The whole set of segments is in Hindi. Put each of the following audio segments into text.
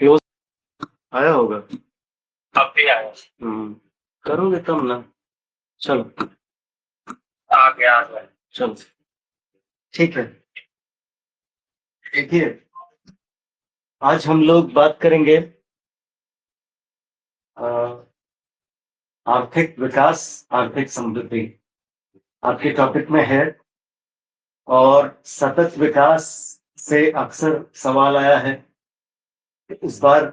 क्लोज आया होगा। अब भी आया। करोगे तब ना। चलो आ गया आ गया। चलो ठीक है। देखिए, आज हम लोग बात करेंगे आर्थिक विकास, आर्थिक समृद्धि आपके टॉपिक में है। और सतत विकास से अक्सर सवाल आया है। इस बार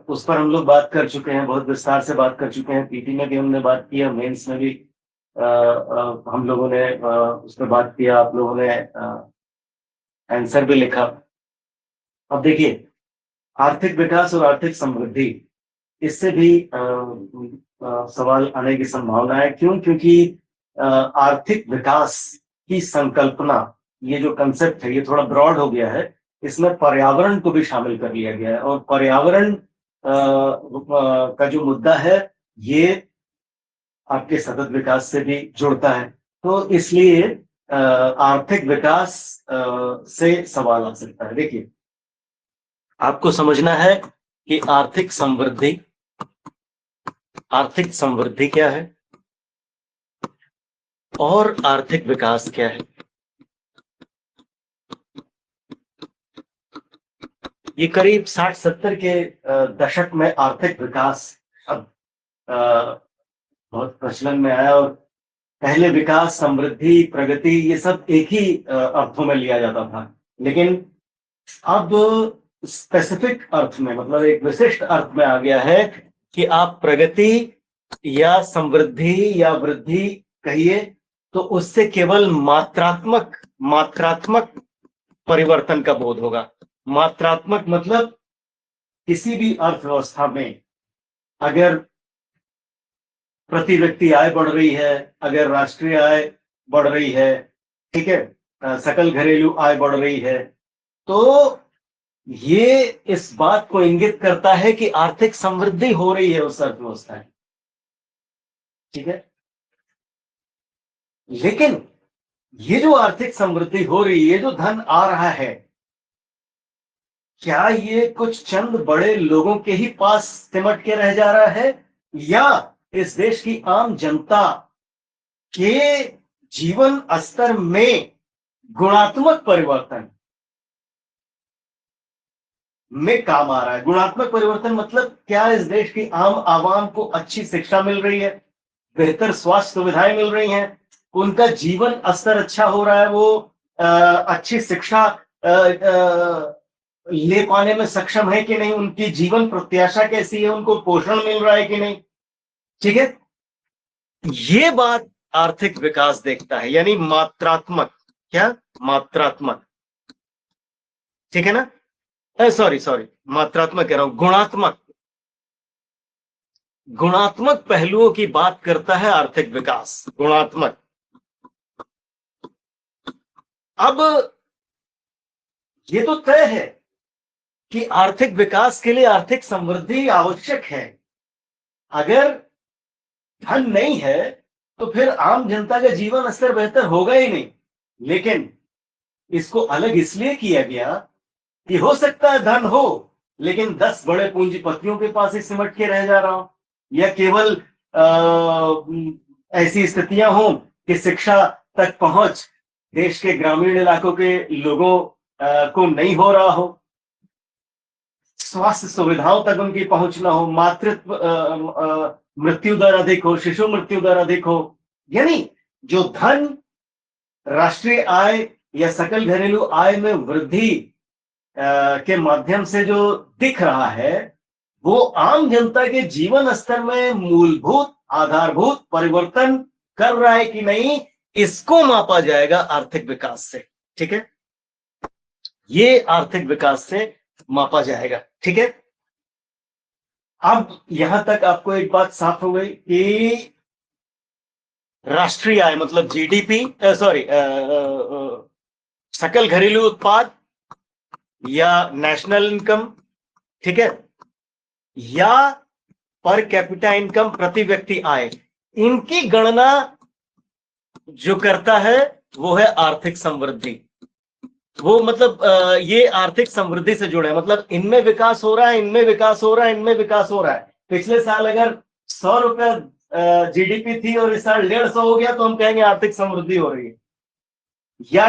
उस पर हम लोग बात कर चुके हैं, बहुत विस्तार से बात कर चुके हैं। पीटी में भी हमने बात किया, मेंस में भी हम लोगों ने उस पर बात किया, आप लोगों ने आंसर भी लिखा। अब देखिए, आर्थिक विकास और आर्थिक समृद्धि, इससे भी सवाल आने की संभावना है। क्यों? क्योंकि आर्थिक विकास की संकल्पना, ये जो कंसेप्ट है, ये थोड़ा ब्रॉड हो गया है। इसमें पर्यावरण को भी शामिल कर लिया गया है, और पर्यावरण का जो मुद्दा है, ये आपके सतत विकास से भी जुड़ता है। तो इसलिए आर्थिक विकास से सवाल आ सकता है। देखिए, आपको समझना है कि आर्थिक समृद्धि, आर्थिक समृद्धि क्या है और आर्थिक विकास क्या है। ये करीब 60-70 के दशक में आर्थिक विकास अब बहुत प्रचलन में आया। और पहले विकास, समृद्धि, प्रगति, ये सब एक ही अर्थों में लिया जाता था। लेकिन अब स्पेसिफिक अर्थ में, मतलब एक विशिष्ट अर्थ में आ गया है कि आप प्रगति या समृद्धि या वृद्धि कहिए, तो उससे केवल मात्रात्मक परिवर्तन का बोध होगा। मात्रात्मक मतलब किसी भी अर्थव्यवस्था में अगर प्रति व्यक्ति आय बढ़ रही है, अगर राष्ट्रीय आय बढ़ रही है, ठीक है, सकल घरेलू आय बढ़ रही है, तो ये इस बात को इंगित करता है कि आर्थिक समृद्धि हो रही है उस अर्थव्यवस्था में। ठीक है, लेकिन ये जो आर्थिक समृद्धि हो रही है, जो धन आ रहा है, क्या ये कुछ चंद बड़े लोगों के ही पास सिमट के रह जा रहा है, या इस देश की आम जनता के जीवन स्तर में गुणात्मक परिवर्तन में काम आ रहा है? गुणात्मक परिवर्तन मतलब क्या इस देश की आम आवाम को अच्छी शिक्षा मिल रही है, बेहतर स्वास्थ्य सुविधाएं मिल रही हैं, उनका जीवन स्तर अच्छा हो रहा है, वो अच्छी शिक्षा ले पाने में सक्षम है कि नहीं, उनकी जीवन प्रत्याशा कैसी है, उनको पोषण मिल रहा है कि नहीं। ठीक है, ये बात आर्थिक विकास देखता है, यानी मात्रात्मक। क्या? मात्रात्मक। ठीक है ना? सॉरी, मात्रात्मक कह रहा हूं, गुणात्मक। गुणात्मक पहलुओं की बात करता है आर्थिक विकास, गुणात्मक। अब ये तो तय है कि आर्थिक विकास के लिए आर्थिक समृद्धि आवश्यक है। अगर धन नहीं है तो फिर आम जनता का जीवन स्तर बेहतर होगा ही नहीं। लेकिन इसको अलग इसलिए किया गया कि हो सकता है धन हो, लेकिन 10 बड़े पूंजीपतियों के पास ही सिमट के रह जा रहा हो, या केवल ऐसी स्थितियां हो कि शिक्षा तक पहुंच देश के ग्रामीण इलाकों के लोगों को नहीं हो रहा हो, स्वास्थ्य सुविधाओं तक उनकी पहुंच ना हो, मातृत्व मृत्यु दर अधिक हो, शिशु मृत्यु दर अधिक हो। यानी जो धन, राष्ट्रीय आय या सकल घरेलू आय में वृद्धि के माध्यम से जो दिख रहा है, वो आम जनता के जीवन स्तर में मूलभूत, आधारभूत परिवर्तन कर रहा है कि नहीं, इसको मापा जाएगा आर्थिक विकास से। ठीक है, ये आर्थिक विकास से मापा जाएगा। ठीक है, अब यहां तक आपको एक बात साफ हो गई कि राष्ट्रीय आय मतलब जीडीपी, सॉरी, सकल घरेलू उत्पाद या नेशनल इनकम, ठीक है, या पर कैपिटा इनकम, प्रति व्यक्ति आय, इनकी गणना जो करता है वो है आर्थिक समृद्धि। वो मतलब ये आर्थिक समृद्धि से जुड़े हैं, मतलब इनमें विकास हो रहा है, इनमें विकास हो रहा है, इनमें विकास हो रहा है। पिछले साल अगर 100 रुपया जीडीपी थी और इस साल 150 हो गया तो हम कहेंगे आर्थिक समृद्धि हो रही है। या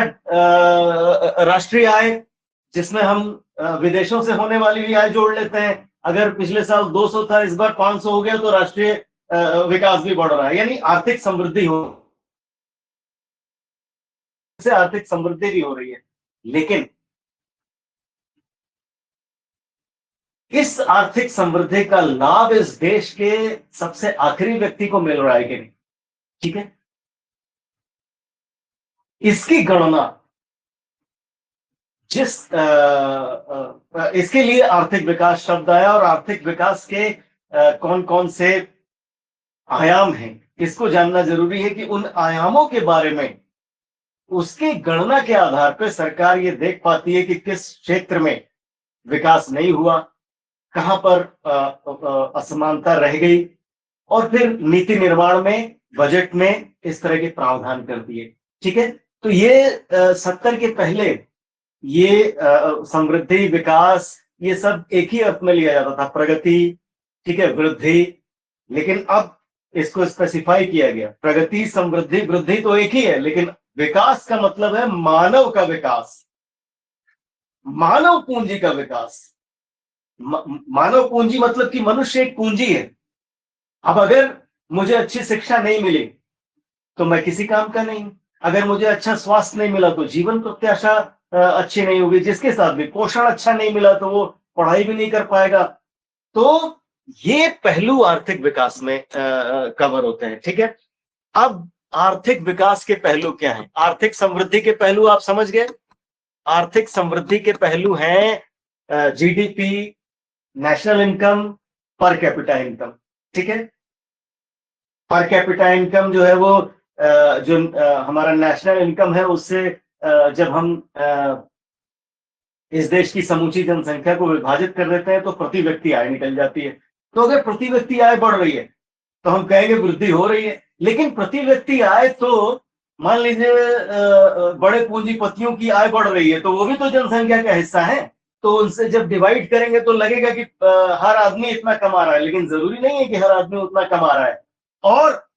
राष्ट्रीय आय, जिसमें हम विदेशों से होने वाली भी आय जोड़ लेते हैं, अगर पिछले साल 200 था, इस बार 500 हो गया तो राष्ट्रीय विकास भी बढ़ रहा है, यानी आर्थिक समृद्धि हो, से आर्थिक समृद्धि भी हो रही है। लेकिन इस आर्थिक समृद्धि का लाभ इस देश के सबसे आखिरी व्यक्ति को मिल रहा है कि नहीं? ठीक है, इसकी गणना जिस इसके लिए आर्थिक विकास शब्द आया, और आर्थिक विकास के कौन कौन से आयाम हैं, इसको जानना जरूरी है कि उन आयामों के बारे में उसकी गणना के आधार पर सरकार ये देख पाती है कि किस क्षेत्र में विकास नहीं हुआ, कहां पर असमानता रह गई, और फिर नीति निर्माण में, बजट में इस तरह के प्रावधान कर दिए। ठीक है, तो ये 70 के पहले ये समृद्धि, विकास, ये सब एक ही अर्थ में लिया जाता था, प्रगति, ठीक है, वृद्धि। लेकिन अब इसको स्पेसिफाई किया गया, प्रगति, समृद्धि, वृद्धि तो एक ही है, लेकिन विकास का मतलब है मानव का विकास, मानव पूंजी का विकास। मानव पूंजी मतलब कि मनुष्य एक पूंजी है। अब अगर मुझे अच्छी शिक्षा नहीं मिली तो मैं किसी काम का नहीं। अगर मुझे अच्छा स्वास्थ्य नहीं मिला तो जीवन प्रत्याशा अच्छी नहीं होगी, जिसके साथ भी पोषण अच्छा नहीं मिला तो वो पढ़ाई भी नहीं कर पाएगा। तो ये पहलू आर्थिक विकास में कवर होते हैं। ठीक है, अब आर्थिक विकास के पहलू क्या हैं? आर्थिक समृद्धि के पहलू आप समझ गए। आर्थिक समृद्धि के पहलू हैं GDP, national income, per capita income. ठीक है, पर कैपिटा इनकम जो है वो जो हमारा नेशनल इनकम है, उससे जब हम इस देश की समूची जनसंख्या को विभाजित कर देते हैं तो प्रति व्यक्ति आय निकल जाती है। तो अगर प्रति व्यक्ति आय बढ़ रही है तो हम कहेंगे वृद्धि हो रही है। लेकिन प्रति व्यक्ति आय तो मान लीजिए बड़े पूंजीपतियों की आय बढ़ रही है तो वो भी तो जनसंख्या का हिस्सा है, तो उनसे जब डिवाइड करेंगे तो लगेगा कि हर आदमी इतना कमा रहा है, लेकिन जरूरी नहीं है कि हर आदमी उतना कमा रहा है। और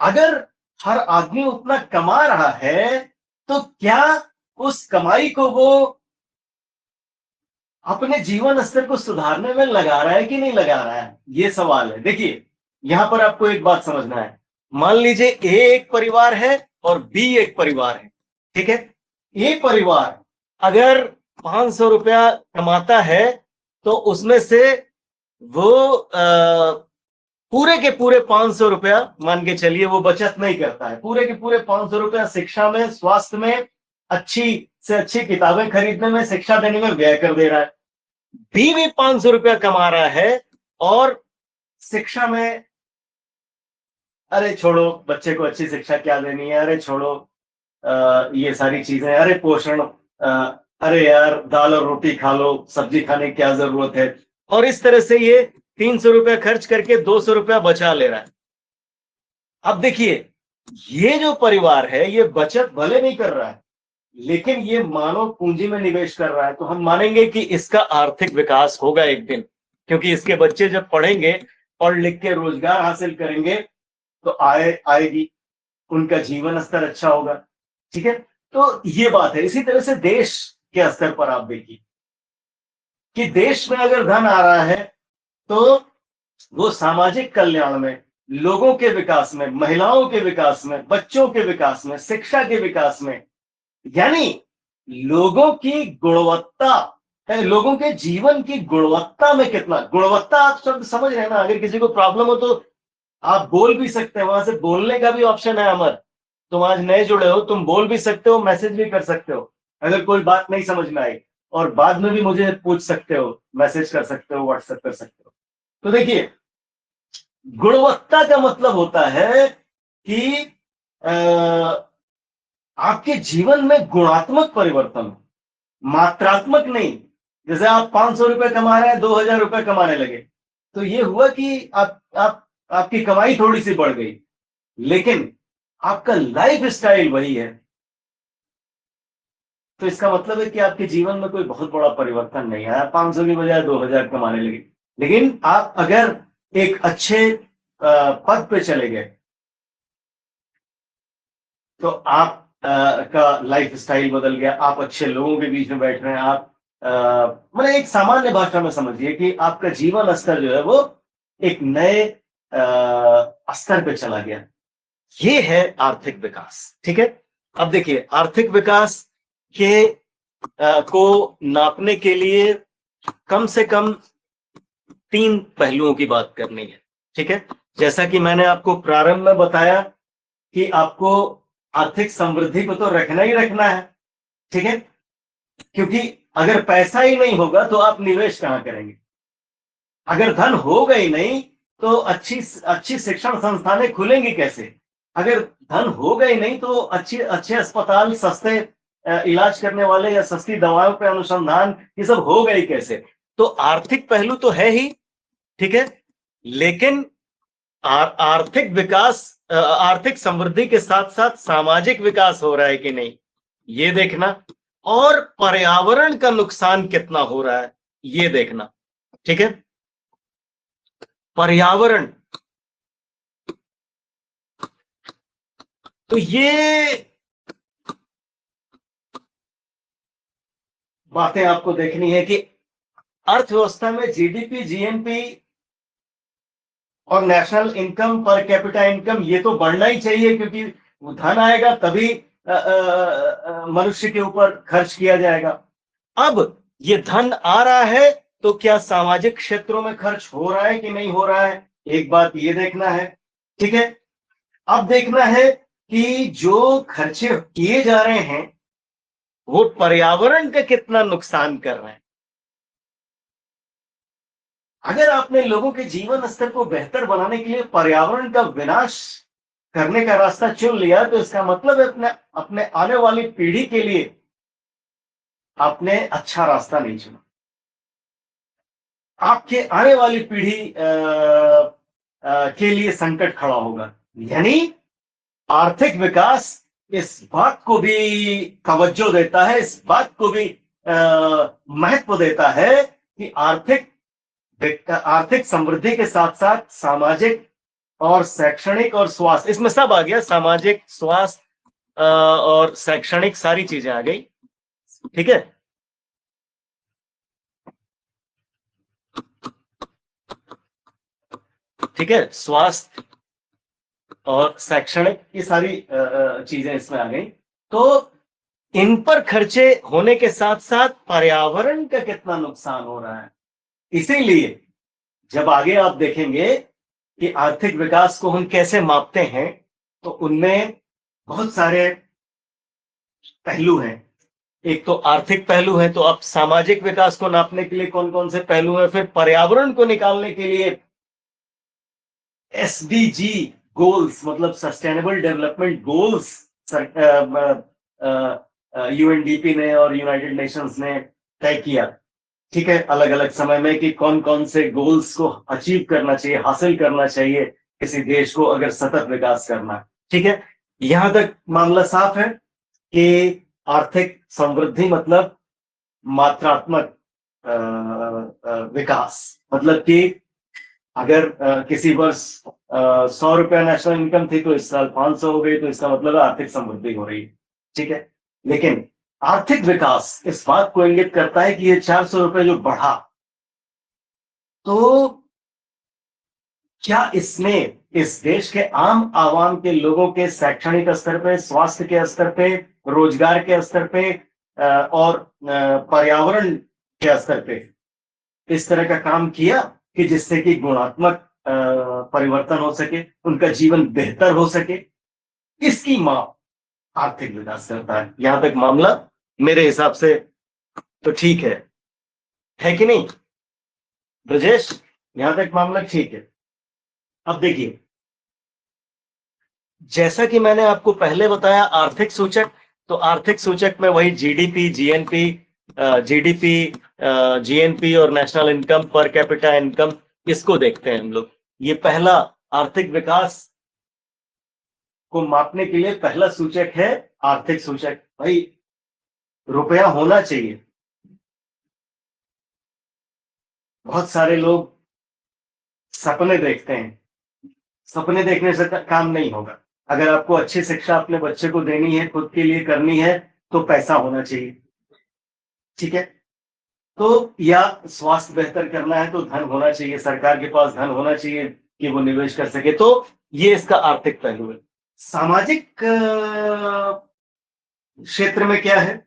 अगर हर आदमी उतना कमा रहा है तो क्या उस कमाई को वो अपने जीवन स्तर को सुधारने में लगा रहा है कि नहीं लगा रहा है, ये सवाल है। देखिए, यहां पर आपको एक बात समझना है। मान लीजिए ए एक परिवार है और बी एक परिवार है। ठीक है, ए परिवार अगर 500 रुपया कमाता है तो उसमें से वो पूरे के पूरे 500 रुपया मान के चलिए वो बचत नहीं करता है, पूरे के पूरे 500 रुपया शिक्षा में, स्वास्थ्य में, अच्छी से अच्छी किताबें खरीदने में, शिक्षा देने में व्यय कर दे रहा है। बी भी 500 रुपया कमा रहा है और शिक्षा में, अरे छोड़ो, बच्चे को अच्छी शिक्षा क्या देनी है, अरे छोड़ो ये सारी चीजें, अरे पोषण, अरे यार दाल और रोटी खा लो, सब्जी खाने की क्या जरूरत है। और इस तरह से ये 300 रुपया खर्च करके 200 रुपया बचा ले रहा है। अब देखिए, ये जो परिवार है ये बचत भले नहीं कर रहा है लेकिन ये मानव पूंजी में निवेश कर रहा है, तो हम मानेंगे कि इसका आर्थिक विकास होगा एक दिन, क्योंकि इसके बच्चे जब पढ़ेंगे, पढ़ लिख के रोजगार हासिल करेंगे तो आय आएगी, उनका जीवन स्तर अच्छा होगा। ठीक है, तो ये बात है। इसी तरह से देश के स्तर पर आप देखिए कि देश में अगर धन आ रहा है तो वो सामाजिक कल्याण में, लोगों के विकास में, महिलाओं के विकास में, बच्चों के विकास में, शिक्षा के विकास में, यानी लोगों की गुणवत्ता, लोगों के जीवन की गुणवत्ता में कितना, गुणवत्ता आप शब्द समझ रहे हैं ना। अगर किसी को प्रॉब्लम हो तो आप बोल भी सकते हैं, वहां से बोलने का भी ऑप्शन है। अमर, तुम आज नए जुड़े हो, तुम बोल भी सकते हो, मैसेज भी कर सकते हो अगर कोई बात नहीं समझ में आई, और बाद में भी मुझे पूछ सकते हो, मैसेज कर सकते हो, व्हाट्सएप कर सकते हो। तो देखिए, गुणवत्ता का मतलब होता है कि आपके जीवन में गुणात्मक परिवर्तन, मात्रात्मक नहीं। जैसे आप 500 रुपए कमा रहे हैं, 2000 रुपए कमाने लगे, तो ये हुआ कि आप आपकी कमाई थोड़ी सी बढ़ गई, लेकिन आपका लाइफ स्टाइल वही है। तो इसका मतलब है कि आपके जीवन में कोई बहुत बड़ा परिवर्तन नहीं आया, 500 की बजाय 2000 कमाने लगे। लेकिन आप अगर एक अच्छे पद पे चले गए तो आप का लाइफ स्टाइल बदल गया, आप अच्छे लोगों के बीच में बैठ रहे हैं, आप मतलब एक सामान्य भाषा में समझिए कि आपका जीवन स्तर जो है वो एक नए स्तर पे चला गया। ये है आर्थिक विकास। ठीक है, अब देखिए आर्थिक विकास के को नापने के लिए कम से कम 3 पहलुओं की बात करनी है। ठीक है, जैसा कि मैंने आपको प्रारंभ में बताया कि आपको आर्थिक समृद्धि को तो रखना ही रखना है। ठीक है, क्योंकि अगर पैसा ही नहीं होगा तो आप निवेश कहां करेंगे? अगर धन होगा ही नहीं तो अच्छी अच्छी शिक्षण संस्थानें खुलेंगी कैसे? अगर धन होगा ही नहीं तो अच्छे अस्पताल, सस्ते इलाज करने वाले या सस्ती दवाओं पे अनुसंधान, ये सब होगा ही कैसे? तो आर्थिक पहलू तो है ही। ठीक है, लेकिन आर्थिक विकास, आर्थिक समृद्धि के साथ साथ सामाजिक विकास हो रहा है कि नहीं, ये देखना, और पर्यावरण का नुकसान कितना हो रहा है ये देखना। ठीक है, पर्यावरण, तो ये बातें आपको देखनी है कि अर्थव्यवस्था में जीडीपी, जीएनपी और national income, per capita income, ये तो बढ़ना ही चाहिए, क्योंकि धन आएगा तभी मनुष्य के ऊपर खर्च किया जाएगा। अब ये धन आ रहा है तो क्या सामाजिक क्षेत्रों में खर्च हो रहा है कि नहीं हो रहा है, एक बात ये देखना है। ठीक है, अब देखना है कि जो खर्चे किए जा रहे हैं वो पर्यावरण का कितना नुकसान कर रहे हैं। अगर आपने लोगों के जीवन स्तर को बेहतर बनाने के लिए पर्यावरण का विनाश करने का रास्ता चुन लिया तो इसका मतलब है अपने अपने आने वाली पीढ़ी के लिए आपने अच्छा रास्ता नहीं चुना। आपके आने वाली पीढ़ी के लिए संकट खड़ा होगा। यानी आर्थिक विकास इस बात को भी तवज्जो देता है, इस बात को भी महत्व देता है कि आर्थिक समृद्धि के साथ साथ सामाजिक और शैक्षणिक और स्वास्थ्य, इसमें सब आ गया, सामाजिक, स्वास्थ्य और शैक्षणिक, सारी चीजें आ गई। ठीक है, ठीक है, स्वास्थ्य और शैक्षणिक, ये सारी चीजें इसमें आ गई। तो इन पर खर्चे होने के साथ साथ पर्यावरण का कितना नुकसान हो रहा है। इसीलिए जब आगे आप देखेंगे कि आर्थिक विकास को हम कैसे मापते हैं तो उनमें बहुत सारे पहलू हैं। एक तो आर्थिक पहलू है, तो अब सामाजिक विकास को नापने के लिए कौन कौन से पहलू हैं, फिर पर्यावरण को निकालने के लिए एसडीजी गोल्स, मतलब सस्टेनेबल डेवलपमेंट गोल्स, यूएनडीपी ने और यूनाइटेड नेशंस ने तय किया। ठीक है, अलग अलग समय में कि कौन कौन से गोल्स को अचीव करना चाहिए, हासिल करना चाहिए किसी देश को अगर सतत विकास करना है। ठीक है, यहां तक मामला साफ है कि आर्थिक समृद्धि मतलब मात्रात्मक विकास, मतलब कि अगर किसी वर्ष 100 रुपया नेशनल इनकम थी तो इस साल 500 हो गई, तो इसका मतलब आर्थिक समृद्धि हो रही है। ठीक है, लेकिन आर्थिक विकास इस बात को इंगित करता है कि ये 400 रुपए जो बढ़ा, तो क्या इसने इस देश के आम आवाम के लोगों के शैक्षणिक स्तर पे, स्वास्थ्य के स्तर पे, रोजगार के स्तर पे और पर्यावरण के स्तर पे इस तरह का काम किया कि जिससे कि गुणात्मक परिवर्तन हो सके, उनका जीवन बेहतर हो सके? इसकी माप आर्थिक विकास करता है। यहां तक मामला मेरे हिसाब से तो ठीक है कि नहीं ब्रजेश? यहां तक मामला ठीक है। अब देखिए, जैसा कि मैंने आपको पहले बताया आर्थिक सूचक, तो आर्थिक सूचक में वही जीडीपी, जीएनपी, जीडीपी, जीएनपी और national income, per capita income, इसको देखते हैं हम लोग। ये पहला आर्थिक विकास को मापने के लिए पहला सूचक है आर्थिक सूचक। भाई रुपया होना चाहिए। बहुत सारे लोग सपने देखते हैं, सपने देखने से काम नहीं होगा। अगर आपको अच्छी शिक्षा अपने बच्चे को देनी है, खुद के लिए करनी है, तो पैसा होना चाहिए। ठीक है? तो या स्वास्थ्य बेहतर करना है तो धन होना चाहिए, सरकार के पास धन होना चाहिए कि वो निवेश कर सके। तो ये इसका आर्थिक पहलू है। सामाजिक क्षेत्र में क्या है,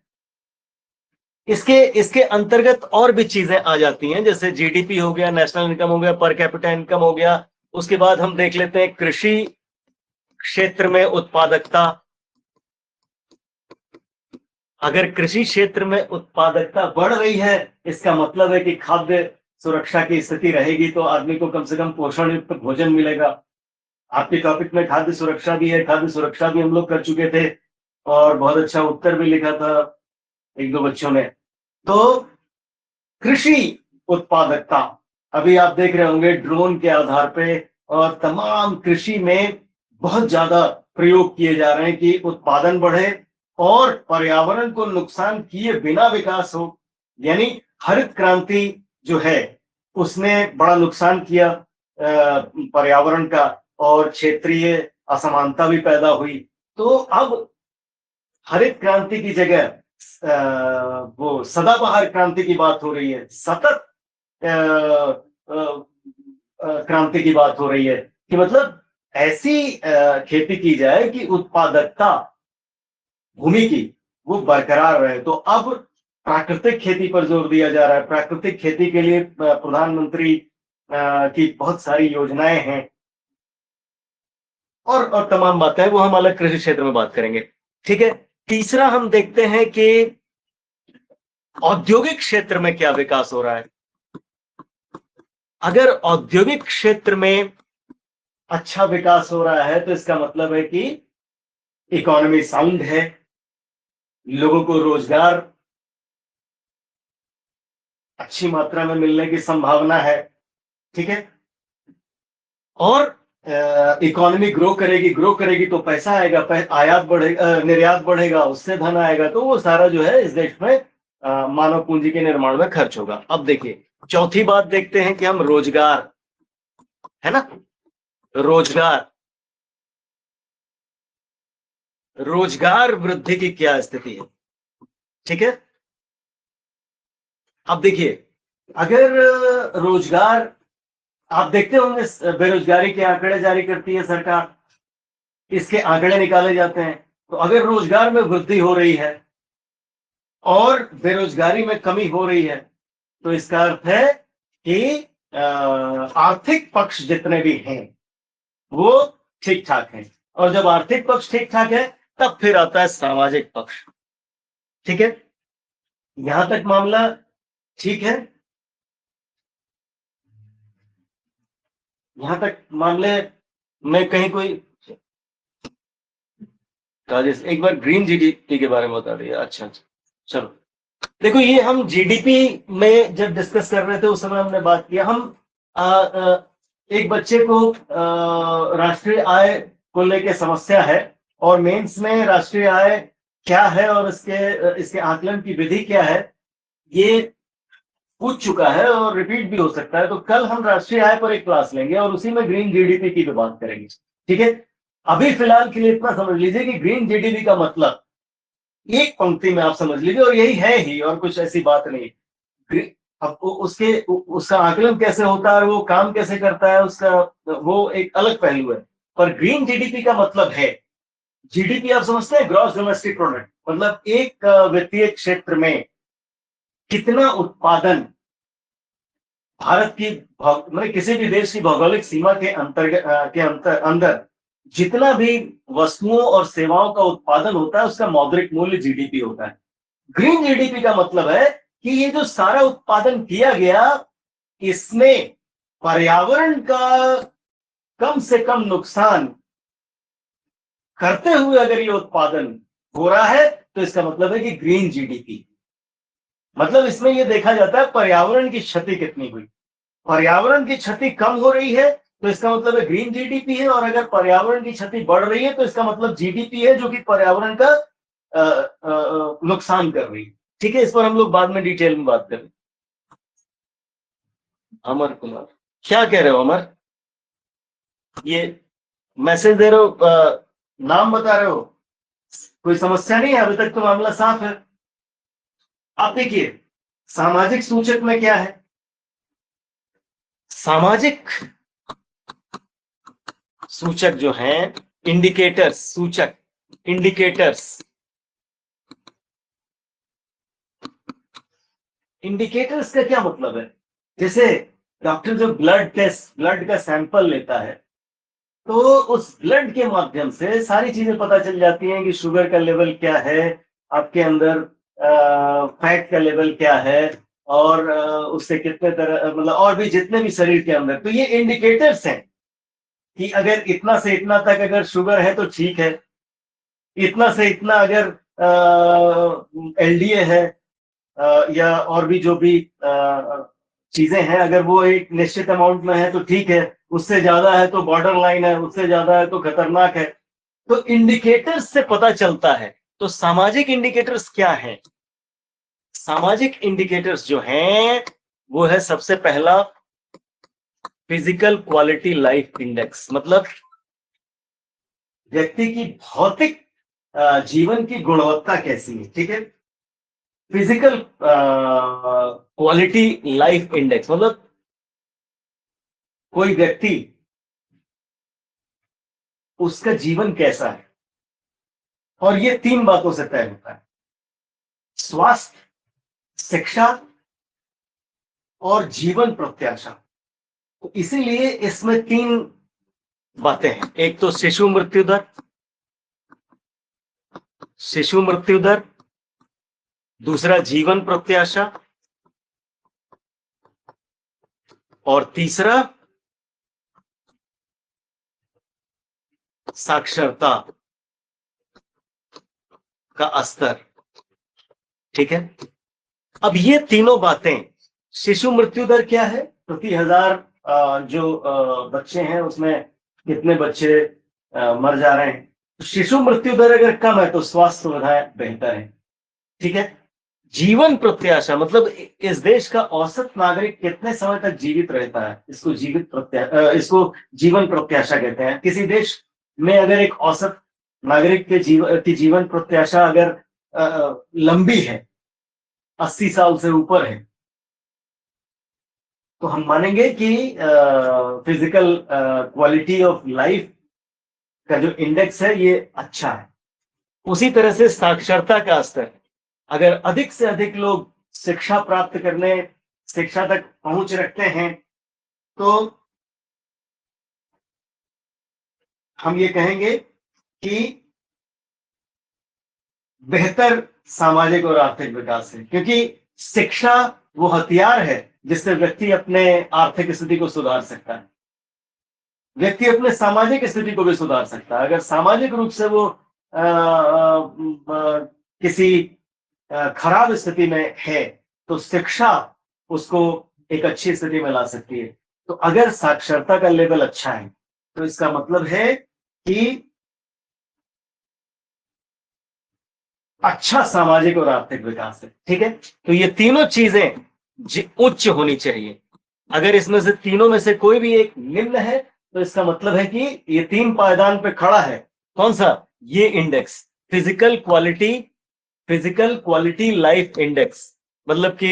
इसके इसके अंतर्गत और भी चीजें आ जाती हैं, जैसे जीडीपी हो गया, नेशनल इनकम हो गया, पर कैपिटा इनकम हो गया। उसके बाद हम देख लेते हैं कृषि क्षेत्र में उत्पादकता। अगर कृषि क्षेत्र में उत्पादकता बढ़ रही है, इसका मतलब है कि खाद्य सुरक्षा की स्थिति रहेगी, तो आदमी को कम से कम पोषण युक्त भोजन मिलेगा। आपके टॉपिक में खाद्य सुरक्षा भी है, खाद्य सुरक्षा भी हम लोग कर चुके थे और बहुत अच्छा उत्तर भी लिखा था एक दो बच्चों ने। तो कृषि उत्पादकता, अभी आप देख रहे होंगे ड्रोन के आधार पे और तमाम कृषि में बहुत ज्यादा प्रयोग किए जा रहे हैं कि उत्पादन बढ़े और पर्यावरण को नुकसान किए बिना विकास हो। यानी हरित क्रांति जो है उसने बड़ा नुकसान किया पर्यावरण का, और क्षेत्रीय असमानता भी पैदा हुई। तो अब हरित क्रांति की जगह वो सदाबहार क्रांति की बात हो रही है, सतत क्रांति की बात हो रही है कि मतलब ऐसी खेती की जाए कि उत्पादकता भूमि की वो बरकरार रहे। तो अब प्राकृतिक खेती पर जोर दिया जा रहा है। प्राकृतिक खेती के लिए प्रधानमंत्री की बहुत सारी योजनाएं हैं और तमाम बातें, वो हम अलग कृषि क्षेत्र में बात करेंगे। ठीक है? तीसरा हम देखते हैं कि औद्योगिक क्षेत्र में क्या विकास हो रहा है। अगर औद्योगिक क्षेत्र में अच्छा विकास हो रहा है तो इसका मतलब है कि इकोनॉमी साउंड है, लोगों को रोजगार अच्छी मात्रा में मिलने की संभावना है। ठीक है? और इकोनॉमी ग्रो करेगी तो पैसा आएगा, आयात बढ़ेगा, निर्यात बढ़ेगा, उससे धन आएगा, तो वो सारा जो है इस देश में मानव पूंजी के निर्माण में खर्च होगा। अब देखिए चौथी बात देखते हैं कि हम रोजगार, है ना, रोजगार वृद्धि की क्या स्थिति है। ठीक है? अब देखिए अगर रोजगार, आप देखते होंगे बेरोजगारी के आंकड़े जारी करती है सरकार, इसके आंकड़े निकाले जाते हैं। तो अगर रोजगार में वृद्धि हो रही है और बेरोजगारी में कमी हो रही है, तो इसका अर्थ है कि आर्थिक पक्ष जितने भी हैं वो ठीक ठाक हैं। और जब आर्थिक पक्ष ठीक ठाक है तब फिर आता है सामाजिक पक्ष। ठीक है? यहां तक मामला ठीक है? यहां तक मामले में कहीं कोई, राजेश एक बार ग्रीन जीडीपी के बारे में बता दिया। अच्छा अच्छा, चलो देखो, ये हम जीडीपी में जब डिस्कस कर रहे थे उस समय हमने बात किया, हम एक बच्चे को राष्ट्रीय आय को लेकर समस्या है और मेंस में राष्ट्रीय आय क्या है और इसके आकलन की विधि क्या है, ये पूछ चुका है और रिपीट भी हो सकता है। तो कल हम राष्ट्रीय आय पर एक क्लास लेंगे और उसी में ग्रीन जीडीपी की भी बात करेंगे। ठीक है? अभी फिलहाल के लिए इतना समझ लीजिए कि ग्रीन जीडीपी का मतलब एक पंक्ति में आप समझ लीजिए, और यही है ही, और कुछ ऐसी बात नहीं। अब उसका आकलन कैसे होता है और वो काम कैसे करता है, उसका वो एक अलग पहलू है। पर ग्रीन जीडीपी का मतलब है, जीडीपी आप समझते हैं, ग्रॉस डोमेस्टिक प्रोडक्ट, मतलब एक वित्तीय क्षेत्र में कितना उत्पादन भारत की मतलब किसी भी देश की भौगोलिक सीमा के अंदर जितना भी वस्तुओं और सेवाओं का उत्पादन होता है उसका मौद्रिक मूल्य जीडीपी होता है। ग्रीन जीडीपी का मतलब है कि ये जो सारा उत्पादन किया गया, इसमें पर्यावरण का कम से कम नुकसान करते हुए अगर ये उत्पादन हो रहा है तो इसका मतलब है कि ग्रीन जीडीपी। मतलब इसमें यह देखा जाता है पर्यावरण की क्षति कितनी हुई। पर्यावरण की क्षति कम हो रही है तो इसका मतलब है ग्रीन जीडीपी है, और अगर पर्यावरण की क्षति बढ़ रही है तो इसका मतलब जीडीपी है जो कि पर्यावरण का नुकसान कर रही है। ठीक है, इस पर हम लोग बाद में डिटेल में बात करें। अमर कुमार, क्या कह रहे हो अमर? ये मैसेज दे रहे हो, नाम बता रहे हो, कोई समस्या नहीं है? अभी तक तो मामला साफ है। आप देखिए, सामाजिक सूचक में क्या है? सामाजिक सूचक जो हैं, इंडिकेटर्स, सूचक, इंडिकेटर्स, इंडिकेटर्स का क्या मतलब है? जैसे डॉक्टर जो ब्लड का सैंपल लेता है, तो उस ब्लड के माध्यम से सारी चीजें पता चल जाती हैं कि शुगर का लेवल क्या है, आपके अंदर फैट का लेवल क्या है, और उससे कितने तरह, मतलब और भी जितने भी शरीर के अंदर, तो ये इंडिकेटर्स हैं कि अगर इतना से इतना तक अगर शुगर है तो ठीक है, इतना से इतना अगर एलडीए है, या और भी जो भी चीजें हैं, अगर वो एक निश्चित अमाउंट में है तो ठीक है, उससे ज्यादा है तो बॉर्डर लाइन है, उससे ज्यादा है तो खतरनाक है। तो इंडिकेटर्स से पता चलता है। तो सामाजिक इंडिकेटर्स क्या है? सामाजिक इंडिकेटर्स जो हैं, वो है सबसे पहला फिजिकल क्वालिटी लाइफ इंडेक्स, मतलब व्यक्ति की भौतिक जीवन की गुणवत्ता कैसी है। ठीक है, फिजिकल क्वालिटी लाइफ इंडेक्स मतलब कोई व्यक्ति, उसका जीवन कैसा है, और ये 3 बातों से तय होता है: स्वास्थ्य, शिक्षा और जीवन प्रत्याशा। तो इसीलिए इसमें 3 बातें हैं। एक तो शिशु मृत्यु दर, शिशु मृत्यु दर, दूसरा जीवन प्रत्याशा, और तीसरा साक्षरता का स्तर। ठीक है, अब ये तीनों बातें, शिशु मृत्यु दर क्या है, प्रति 1000 जो बच्चे हैं उसमें कितने बच्चे मर जा रहे हैं। तो शिशु मृत्यु दर अगर कम है तो स्वास्थ्य सुविधाएं बेहतर है। ठीक है, जीवन प्रत्याशा मतलब इस देश का औसत नागरिक कितने समय तक जीवित रहता है, इसको जीवन प्रत्याशा कहते हैं। किसी देश में अगर एक औसत नागरिक की जीवन प्रत्याशा अगर लंबी है, 80 साल से ऊपर है, तो हम मानेंगे कि फिजिकल क्वालिटी ऑफ लाइफ का जो इंडेक्स है ये अच्छा है। उसी तरह से साक्षरता का स्तर, अगर अधिक से अधिक लोग शिक्षा प्राप्त करने, शिक्षा तक पहुंच रखते हैं, तो हम ये कहेंगे कि बेहतर सामाजिक और आर्थिक विकास है। क्योंकि शिक्षा वो हथियार है जिससे व्यक्ति अपने आर्थिक स्थिति को सुधार सकता है, व्यक्ति अपने सामाजिक स्थिति को भी सुधार सकता है। अगर सामाजिक रूप से वो किसी खराब स्थिति में है, तो शिक्षा उसको एक अच्छी स्थिति में ला सकती है। तो अगर साक्षरता का लेवल अच्छा है, तो इसका मतलब है कि अच्छा सामाजिक और आर्थिक विकास है। ठीक है, तो ये तीनों चीजें उच्च होनी चाहिए। अगर इसमें से तीनों में से कोई भी एक निम्न है, तो इसका मतलब है कि ये 3 पायदान पे खड़ा है। कौन सा? ये index, physical quality, physical quality life index, मतलब कि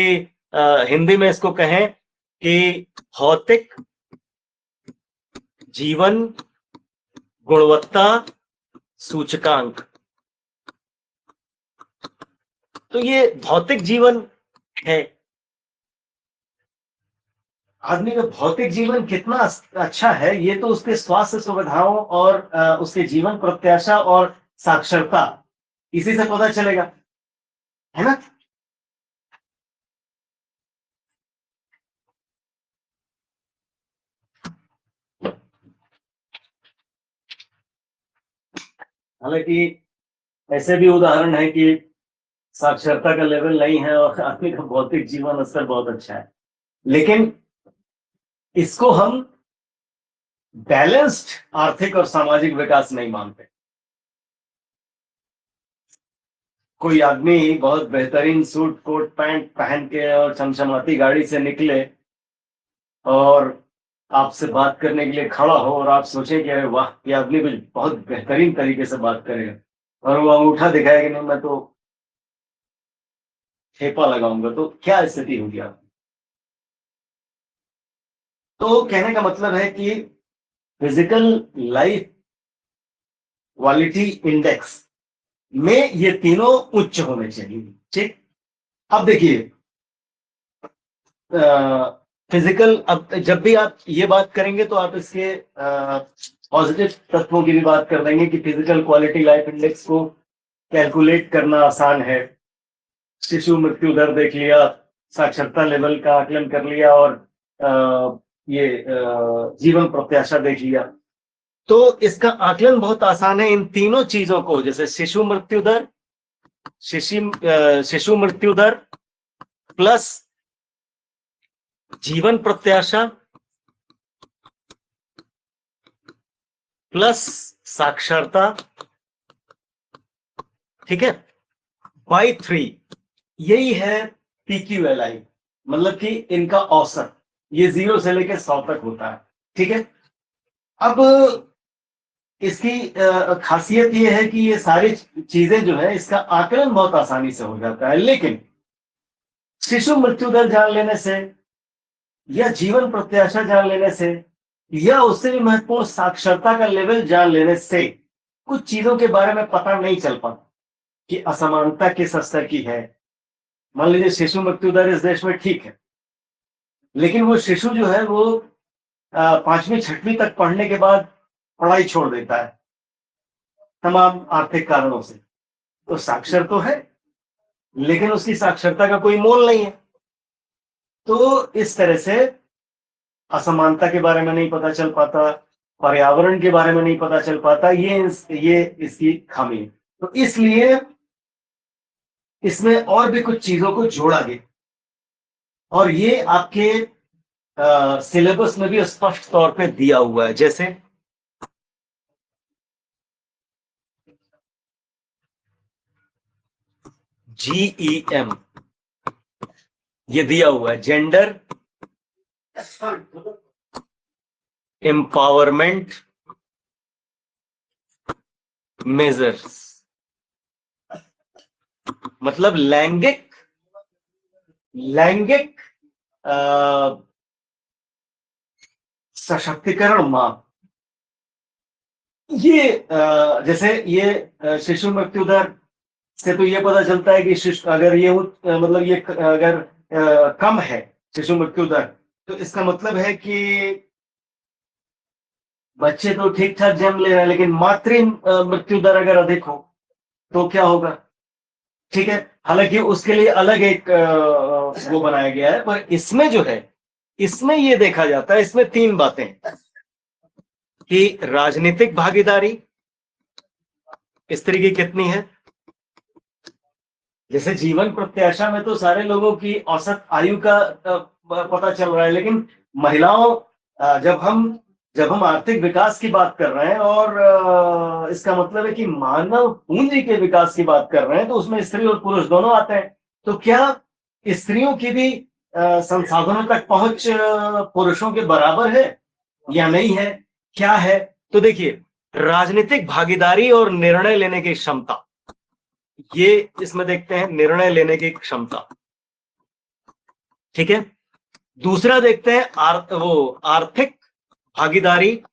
हिंदी में इसको कहें कि भौतिक जीवन गुणवत्ता सूचकांक। तो ये भौतिक जीवन है, आदमी का भौतिक जीवन कितना अच्छा है, ये तो उसके स्वास्थ्य सुविधाओं और उसके जीवन प्रत्याशा और साक्षरता, इसी से पता चलेगा, है ना? हालांकि ऐसे भी उदाहरण है कि साक्षरता का लेवल नहीं है और आदमी का भौतिक जीवन स्तर बहुत अच्छा है, लेकिन इसको हम बैलेंस्ड आर्थिक और सामाजिक विकास नहीं मानते। कोई आदमी बहुत बेहतरीन सूट कोट पैंट पहन के और चमचमाती गाड़ी से निकले और आपसे बात करने के लिए खड़ा हो और आप सोचें कि अरे वाह, ये आदमी कुछ बहुत बेहतरीन तरीके से बात करेगा, और वो अंगूठा दिखाया कि नहीं मैं तो ठेपा लगाऊंगा, तो क्या स्थिति होगी आप? तो कहने का मतलब है कि फिजिकल लाइफ क्वालिटी इंडेक्स में ये तीनों उच्च होने चाहिए। ठीक, अब देखिए फिजिकल, अब जब भी आप ये बात करेंगे तो आप इसके पॉजिटिव तत्वों की भी बात कर देंगे कि फिजिकल क्वालिटी लाइफ इंडेक्स को कैलकुलेट करना आसान है। शिशु मृत्यु दर देख लिया, साक्षरता लेवल का आकलन कर लिया, और ये जीवन प्रत्याशा देख लिया। तो इसका आकलन बहुत आसान है। इन तीनों चीजों को, जैसे शिशु मृत्यु दर, शिशु मृत्यु दर प्लस जीवन प्रत्याशा प्लस साक्षरता, ठीक है, बाई 3, यही है PQLI, मतलब कि इनका औसत ये 0 से लेकर 100 तक होता है। ठीक है, अब इसकी खासियत ये है कि ये सारी चीजें जो है इसका आकलन बहुत आसानी से हो जाता है, लेकिन शिशु मृत्यु दर जान लेने से या जीवन प्रत्याशा जान लेने से या उससे भी महत्वपूर्ण साक्षरता का लेवल जान लेने से कुछ चीजों के बारे में पता नहीं चल पाता कि असमानता किस स्तर की है। मान लीजिए शिशु मृत्यु दर इस देश में ठीक है, लेकिन वो शिशु जो है वो 5वीं 6वीं तक पढ़ने के बाद पढ़ाई छोड़ देता है तमाम आर्थिक कारणों से। तो साक्षर तो है, लेकिन उसकी साक्षरता का कोई मोल नहीं है। तो इस तरह से असमानता के बारे में नहीं पता चल पाता, पर्यावरण के बारे में नहीं पता चल पाता, ये इसकी खामी है। तो इसलिए इसमें और भी कुछ चीजों को जोड़ा गया, और ये आपके सिलेबस में भी स्पष्ट तौर पे दिया हुआ है। जैसे GEM ये दिया हुआ है, जेंडर एम्पावरमेंट मेजर्स, मतलब लैंगिक सशक्तिकरण माप। ये जैसे ये शिशु मृत्यु दर से तो ये पता चलता है कि अगर ये मतलब ये अगर कम है शिशु मृत्यु दर, तो इसका मतलब है कि बच्चे तो ठीक ठाक जन्म ले रहे हैं, लेकिन मातृ मृत्यु दर अगर अधिक हो तो क्या होगा? ठीक है, हालांकि उसके लिए अलग एक वो बनाया गया है, पर इसमें जो है इसमें ये देखा जाता है, इसमें 3 बातें कि राजनीतिक भागीदारी स्त्री की कितनी है। जैसे जीवन प्रत्याशा में तो सारे लोगों की औसत आयु का पता चल रहा है, लेकिन महिलाओं, जब हम आर्थिक विकास की बात कर रहे हैं और इसका मतलब है कि मानव पूंजी के विकास की बात कर रहे हैं, तो उसमें स्त्री और पुरुष दोनों आते हैं। तो क्या स्त्रियों की भी संसाधनों तक पहुंच पुरुषों के बराबर है या नहीं है, क्या है? तो देखिए, राजनीतिक भागीदारी और निर्णय लेने की क्षमता, ये इसमें देखते हैं निर्णय लेने की क्षमता। ठीक है, दूसरा देखते हैं आर्थिक भागीदारी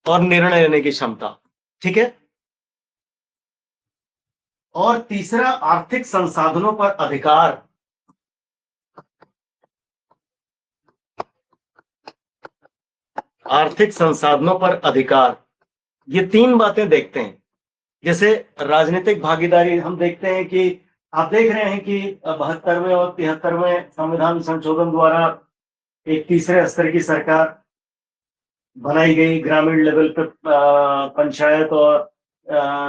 और निर्णय लेने की क्षमता। ठीक है, और तीसरा आर्थिक संसाधनों पर अधिकार। आर्थिक संसाधनों पर अधिकार, ये 3 बातें देखते हैं। जैसे राजनीतिक भागीदारी हम देखते हैं कि आप देख रहे हैं कि 72वें और 73वें संविधान संशोधन द्वारा एक तीसरे स्तर की सरकार बनाई गई, ग्रामीण लेवल पे पंचायत और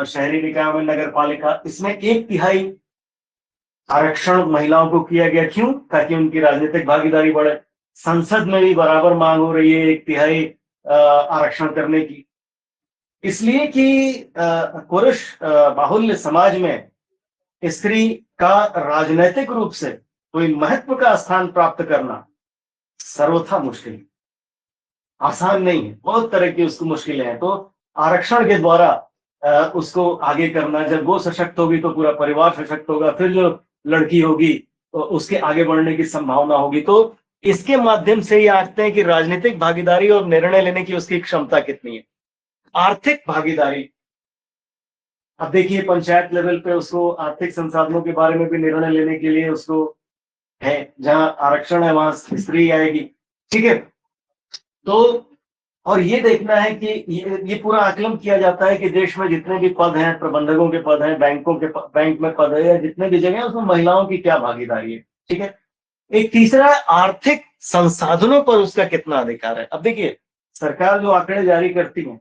शहरी निकाय में नगर पालिका, इसमें 1/3 आरक्षण महिलाओं को किया गया। क्यों? ताकि उनकी राजनीतिक भागीदारी बढ़े। संसद में भी बराबर मांग हो रही है 1/3 आरक्षण करने की, इसलिए कि पुरुष बाहुल्य समाज में स्त्री का राजनैतिक रूप से कोई महत्व का स्थान प्राप्त करना सर्वथा मुश्किल है, आसान नहीं है, बहुत तरह की उसको मुश्किलें हैं। तो आरक्षण के द्वारा उसको आगे करना, जब वो सशक्त होगी तो पूरा परिवार सशक्त होगा, फिर जो लड़की होगी तो उसके आगे बढ़ने की संभावना होगी। तो इसके माध्यम से ये आंकते हैं कि राजनीतिक भागीदारी और निर्णय लेने की उसकी क्षमता कितनी है। आर्थिक भागीदारी, अब देखिए पंचायत लेवल पे उसको आर्थिक संसाधनों के बारे में भी निर्णय लेने के लिए उसको है, जहां आरक्षण है वहां स्त्री आएगी, ठीक है। तो और ये देखना है कि ये पूरा आकलन किया जाता है कि देश में जितने भी पद हैं, प्रबंधकों के पद हैं, बैंक में पद है या जितने भी जगह हैं, उसमें महिलाओं की क्या भागीदारी है, ठीक है। एक तीसरा है आर्थिक संसाधनों पर उसका कितना अधिकार है। अब देखिए सरकार जो आंकड़े जारी करती है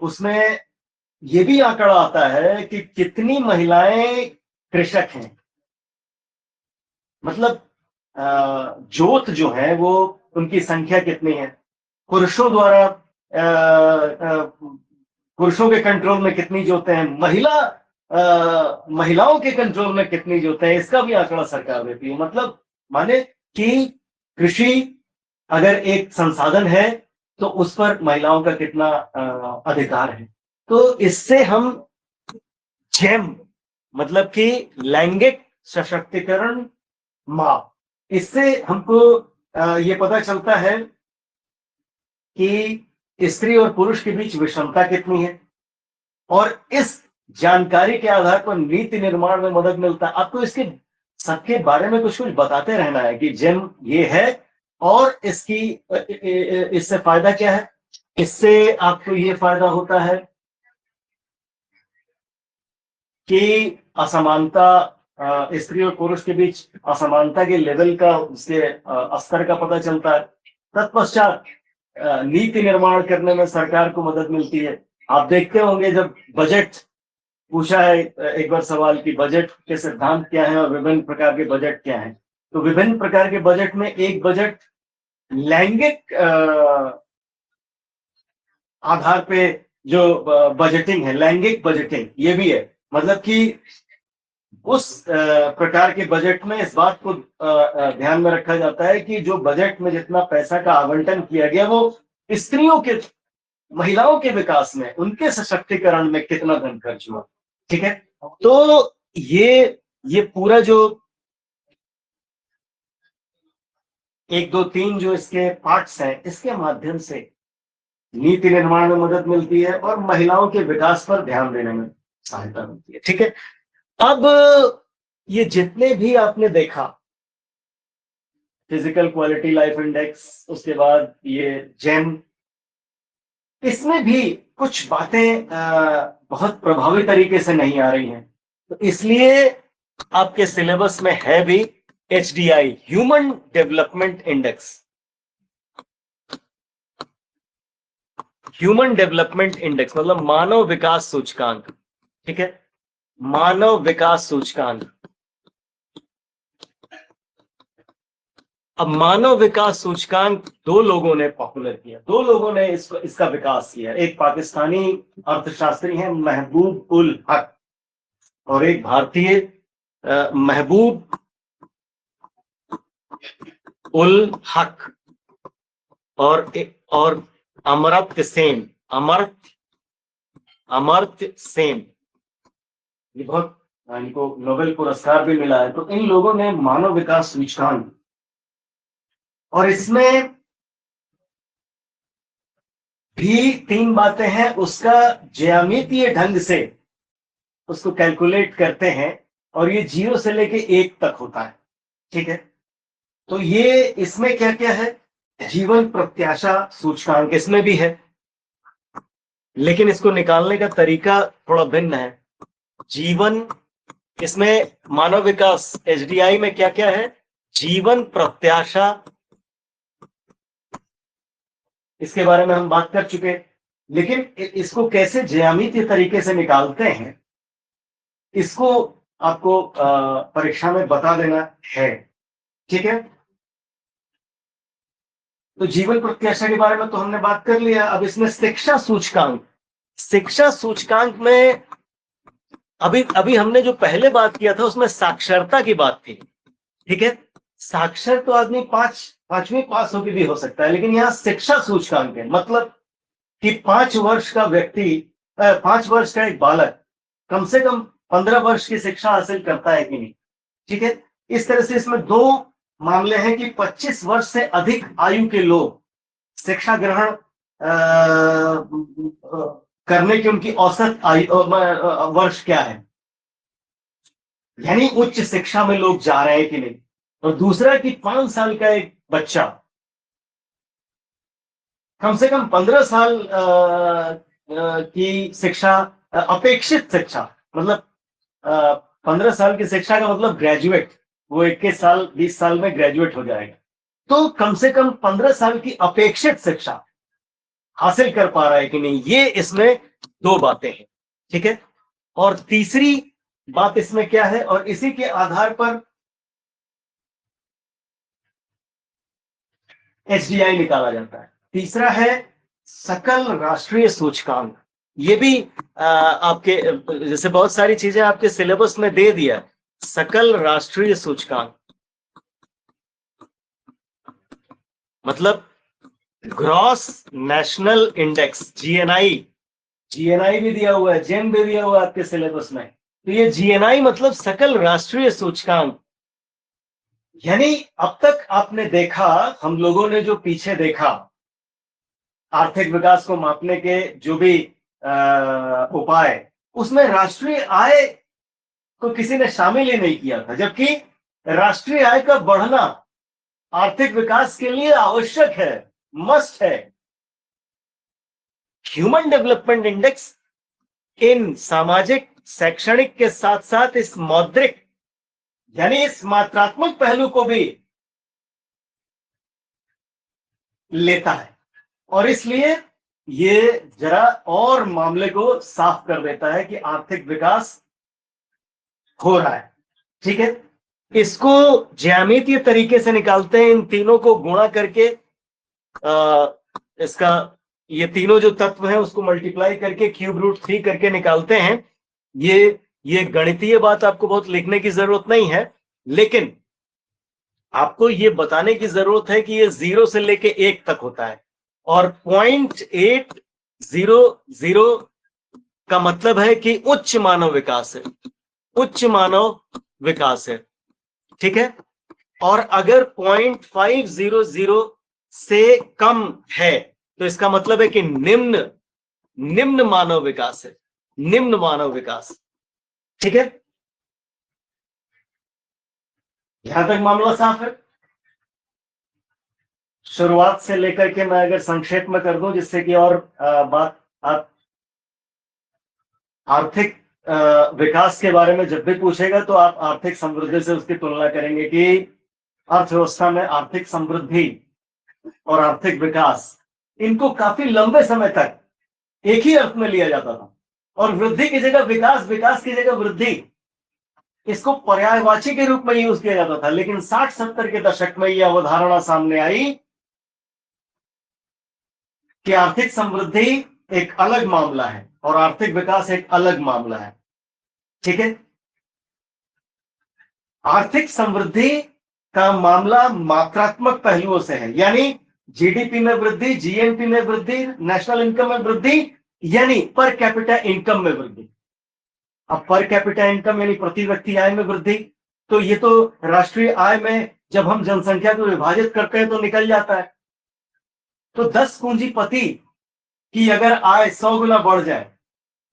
उसमें ये भी आंकड़ा आता है कि कितनी महिलाएं कृषक हैं, मतलब जोत जो है वो उनकी संख्या कितनी है, पुरुषों द्वारा पुरुषों के कंट्रोल में कितनी जोतें हैं, महिलाओं के कंट्रोल में कितनी जोतें हैं, इसका भी आंकड़ा सरकार देती है। मतलब माने कि कृषि अगर एक संसाधन है तो उस पर महिलाओं का कितना अधिकार है। तो इससे हम जेम, मतलब कि लैंगिक सशक्तिकरण माप, इससे हमको ये पता चलता है कि स्त्री और पुरुष के बीच विषमता कितनी है, और इस जानकारी के आधार पर नीति निर्माण में मदद मिलता है। आपको इसके सबके बारे में कुछ कुछ बताते रहना है कि जेम ये है और इसकी इससे फायदा क्या है, इससे आपको ये फायदा होता है कि असमानता, स्त्री और पुरुष के बीच असमानता के लेवल का, उसके स्तर का पता चलता है। तत्पश्चात नीति निर्माण करने में सरकार को मदद मिलती है। आप देखते होंगे जब बजट पूछा है एक बार सवाल कि बजट के सिद्धांत क्या है और विभिन्न प्रकार के बजट क्या हैं, तो विभिन्न प्रकार के बजट में एक बजट लैंगिक आधार पे जो बजटिंग है, लैंगिक बजटिंग ये भी है। मतलब कि उस प्रकार के बजट में इस बात को ध्यान में रखा जाता है कि जो बजट में जितना पैसा का आवंटन किया गया वो स्त्रियों के, महिलाओं के विकास में, उनके सशक्तिकरण में कितना धन खर्च हुआ, ठीक है। तो ये पूरा जो 1 2 3 जो इसके पार्ट्स हैं, इसके माध्यम से नीति निर्माण में मदद मिलती है और महिलाओं के विकास पर ध्यान देने में सहायता मिलती है, ठीक है। अब ये जितने भी आपने देखा, फिजिकल क्वालिटी लाइफ इंडेक्स, उसके बाद ये जेम, इसमें भी कुछ बातें बहुत प्रभावी तरीके से नहीं आ रही हैं। तो इसलिए आपके सिलेबस में है भी HDI, human development index, human development index मतलब मानव विकास सूचकांक, ठीक है, मानव विकास सूचकांक। अब मानव विकास सूचकांक दो लोगों ने पॉपुलर किया, दो लोगों ने इसका विकास किया। एक पाकिस्तानी अर्थशास्त्री हैं महबूब उल हक, और एक भारतीय महबूब उल हक और अमर्त्य सेन, अमर्त्य सेन, ये बहुत, इनको नोबेल पुरस्कार भी मिला है। तो इन लोगों ने मानव विकास सूचकांक, और इसमें भी 3 बातें हैं, उसका ज्यामितीय ढंग से उसको कैलकुलेट करते हैं और ये 0 से लेके 1 तक होता है, ठीक है। तो ये इसमें क्या क्या है, जीवन प्रत्याशा सूचकांक इसमें भी है, लेकिन इसको निकालने का तरीका थोड़ा भिन्न है। जीवन, इसमें मानव विकास HDI में क्या क्या है, जीवन प्रत्याशा, इसके बारे में हम बात कर चुके, लेकिन इसको कैसे ज्यामितीय तरीके से निकालते हैं इसको आपको परीक्षा में बता देना है, ठीक है। तो जीवन प्रत्याशा के बारे में तो हमने बात कर लिया। अब इसमें शिक्षा सूचकांक, शिक्षा सूचकांक में अभी अभी हमने जो पहले बात किया था उसमें साक्षरता की बात थी, ठीक है। साक्षर तो आदमी पांचवी पास होकर भी हो सकता है, लेकिन यहाँ शिक्षा सूचकांक है, मतलब कि 5 वर्ष का व्यक्ति, 5 वर्ष का एक बालक कम से कम 15 वर्ष की शिक्षा हासिल करता है कि नहीं, ठीक है। इस तरह से इसमें दो मामले हैं कि 25 वर्ष से अधिक आयु के लोग शिक्षा ग्रहण करने की उनकी औसत आयु वर्ष क्या है, यानी उच्च शिक्षा में लोग जा रहे हैं कि नहीं। और दूसरा कि 5 साल का एक बच्चा कम से कम 15 साल की शिक्षा, अपेक्षित शिक्षा, मतलब 15 साल की शिक्षा का मतलब ग्रेजुएट, वो 21 साल 20 साल में ग्रेजुएट हो जाएगा। तो कम से कम 15 साल की अपेक्षित शिक्षा हासिल कर पा रहा है कि नहीं, ये इसमें दो बातें हैं, ठीक है। और तीसरी बात इसमें क्या है, और इसी के आधार पर एचडीआई निकाला जाता है। तीसरा है सकल राष्ट्रीय सूचकांक। ये भी आपके, जैसे बहुत सारी चीजें आपके सिलेबस में दे दिया, सकल राष्ट्रीय सूचकांक मतलब gross national index, GNI. GNI भी दिया हुआ है, जेन भी दिया हुआ है आपके सिलेबस में। तो ये जीएनआई मतलब सकल राष्ट्रीय सूचकांक, यानी अब तक आपने देखा, हम लोगों ने जो पीछे देखा आर्थिक विकास को मापने के जो भी उपाय, उसमें राष्ट्रीय आय को किसी ने शामिल ही नहीं किया था, जबकि राष्ट्रीय आय का बढ़ना आर्थिक विकास के लिए आवश्यक है, मस्ट है। ह्यूमन डेवलपमेंट इंडेक्स इन सामाजिक शैक्षणिक के साथ साथ इस मौद्रिक यानी इस मात्रात्मक पहलू को भी लेता है, और इसलिए ये जरा और मामले को साफ कर देता है कि आर्थिक विकास हो रहा है, ठीक है। इसको ज्यामितीय तरीके से निकालते हैं, इन तीनों को गुणा करके इसका, ये तीनों जो तत्व हैं उसको मल्टीप्लाई करके क्यूब रूट 3 करके निकालते हैं। ये गणितीय बात आपको बहुत लिखने की जरूरत नहीं है, लेकिन आपको ये बताने की जरूरत है कि ये 0 से लेके 1 तक होता है, और 0.800 का मतलब है कि उच्च मानव विकास है, उच्च मानव विकास है, ठीक है। और अगर 0.500 से कम है तो इसका मतलब है कि निम्न मानव विकास है, निम्न मानव विकास, ठीक है। यहां तक मामला साफ है। शुरुआत से लेकर के मैं अगर संक्षेप में कर दूं, जिससे कि और बात आप आर्थिक विकास के बारे में जब भी पूछेगा तो आप आर्थिक समृद्धि से उसकी तुलना करेंगे कि अर्थव्यवस्था में आर्थिक समृद्धि और आर्थिक विकास, इनको काफी लंबे समय तक एक ही अर्थ में लिया जाता था, और वृद्धि की जगह विकास, विकास की जगह वृद्धि, इसको पर्यायवाची के रूप में यूज किया जाता था। लेकिन 60-70 के दशक में यह अवधारणा सामने आई कि आर्थिक समृद्धि एक अलग मामला है और आर्थिक विकास एक अलग मामला है, ठीक है। आर्थिक समृद्धि का मामला मात्रात्मक पहलुओं से है, यानी जीडीपी में वृद्धि, जीएनपी में वृद्धि, नेशनल इनकम में वृद्धि, यानी पर कैपिटा इनकम में वृद्धि। अब पर कैपिटा इनकम यानी प्रति व्यक्ति आय में वृद्धि, तो ये तो राष्ट्रीय आय में जब हम जनसंख्या को विभाजित करते हैं तो निकल जाता है। तो 10 पूंजीपति की अगर आय 100 गुना बढ़ जाए,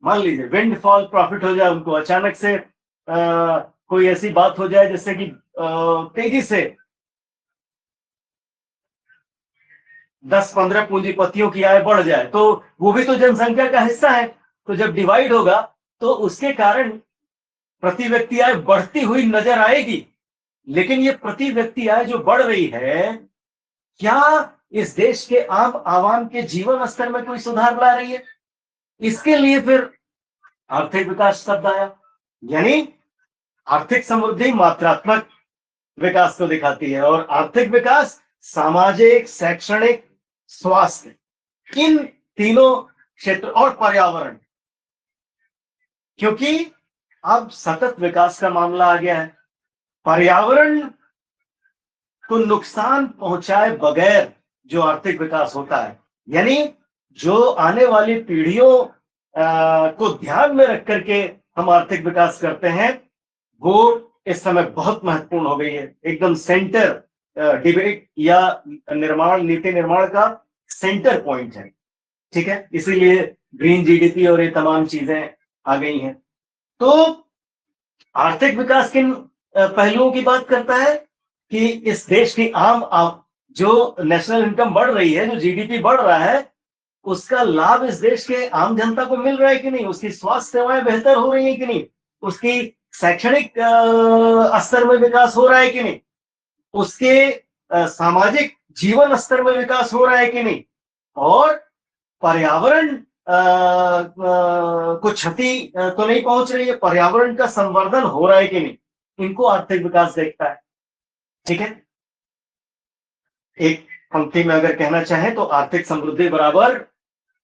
मान लीजिए विंडफॉल प्रॉफिट हो जाए, उनको अचानक से कोई ऐसी बात हो जाए जिससे कि तेजी से 10-15 पूंजीपतियों की आय बढ़ जाए, तो वो भी तो जनसंख्या का हिस्सा है। तो जब डिवाइड होगा तो उसके कारण प्रति व्यक्ति आय बढ़ती हुई नजर आएगी, लेकिन ये प्रति व्यक्ति आय जो बढ़ रही है, क्या इस देश के आम आवाम के जीवन स्तर में कोई सुधार ला रही है? इसके लिए फिर आर्थिक विकास शब्द आया, यानी आर्थिक समृद्धि मात्रात्मक विकास को दिखाती है, और आर्थिक विकास सामाजिक, शैक्षणिक, स्वास्थ्य, इन तीनों क्षेत्र, और पर्यावरण, क्योंकि अब सतत विकास का मामला आ गया है। पर्यावरण को नुकसान पहुंचाए बगैर जो आर्थिक विकास होता है, यानी जो आने वाली पीढ़ियों को ध्यान में रख करके हम आर्थिक विकास करते हैं, वो इस समय बहुत महत्वपूर्ण हो गई है। एकदम सेंटर डिबेट या नीति निर्माण का सेंटर पॉइंट है। ठीक है, इसीलिए ग्रीन जीडीपी और ये तमाम चीजें आ गई हैं। तो आर्थिक विकास किन पहलुओं की बात करता है कि इस देश की जो नेशनल इनकम बढ़ रही है, जो जीडीपी बढ़ रहा है, उसका लाभ इस देश के आम जनता को मिल रहा है कि नहीं, उसकी स्वास्थ्य सेवाएं बेहतर हो रही है कि नहीं, उसकी शैक्षणिक स्तर में विकास हो रहा है कि नहीं, उसके सामाजिक जीवन स्तर में विकास हो रहा है कि नहीं, और पर्यावरण को क्षति तो नहीं पहुंच रही है, पर्यावरण का संवर्धन हो रहा है कि नहीं, इनको आर्थिक विकास देखता है। ठीक है, एक पंक्ति में अगर कहना चाहे तो आर्थिक समृद्धि बराबर